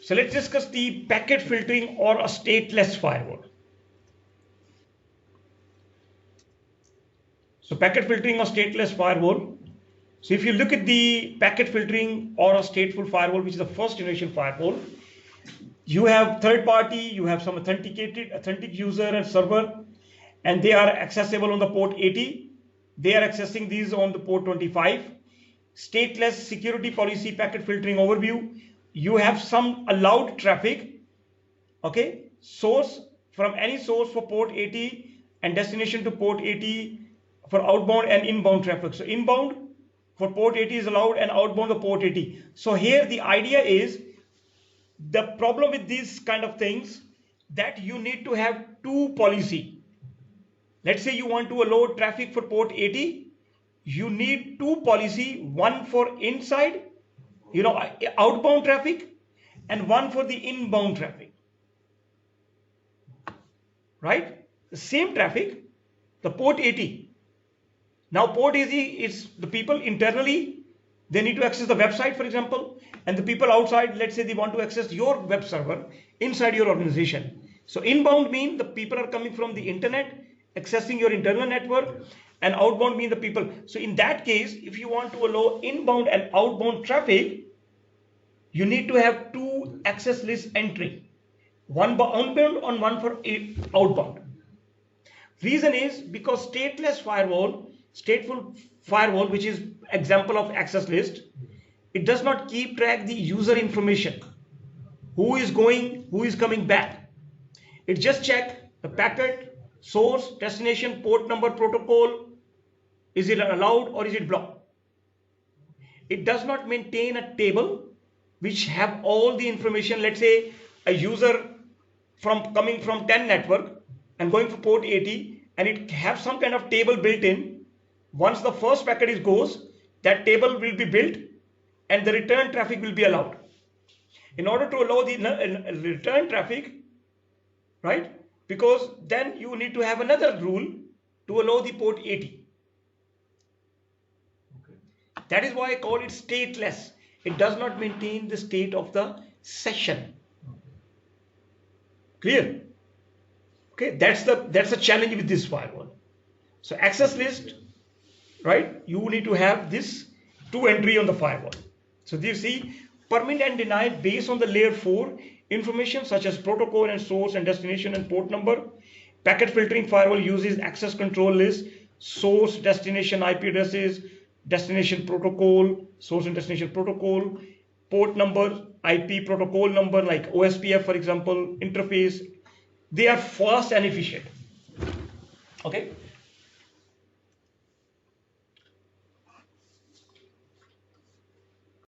So let's discuss the packet filtering or a stateless firewall. So packet filtering or stateless firewall. So if you look at the packet filtering or a stateful firewall, which is the first generation firewall, you have third party, you have some authentic user and server, and they are accessible on the port 80. They are accessing these on the port 25. Stateless security policy packet filtering overview. You have some allowed traffic, okay, source from any source for port 80 and destination to port 80 for outbound and inbound traffic. So inbound for port 80 is allowed and outbound the port 80. So here the idea is, the problem with these kind of things, that you need to have two policy. Let's say you want to allow traffic for port 80, you need two policy, one for inside, outbound traffic, and one for the inbound traffic, right? The same traffic, the port 80. Now port 80 is the people internally, they need to access the website, for example, and the people outside, let's say they want to access your web server inside your organization. So inbound means the people are coming from the internet, accessing your internal network, and outbound means the people. So in that case, if you want to allow inbound and outbound traffic, you need to have two access list entry, one for inbound and one for outbound. Reason is because stateful firewall, which is example of access list, it does not keep track the user information, who is going, who is coming back. It just check the packet, source, destination, port number, protocol, is it allowed or is it blocked. It does not maintain a table which have all the information. Let's say a user coming from 10 network and going for port 80, and it have some kind of table built in. Once the first packet goes, that table will be built and the return traffic will be allowed. In order to allow the return traffic, right, because then you need to have another rule to allow the port 80. Okay. That is why I call it stateless. It does not maintain the state of the session. Clear? Okay, that's the challenge with this firewall. So access list, right, you need to have this two entry on the firewall. So you see, permit and deny based on the layer 4 information such as protocol and source and destination and port number. Packet filtering firewall uses access control list, source, destination IP addresses, destination protocol, source and destination protocol, port number, IP protocol number like OSPF, for example, interface. They are fast and efficient. Okay.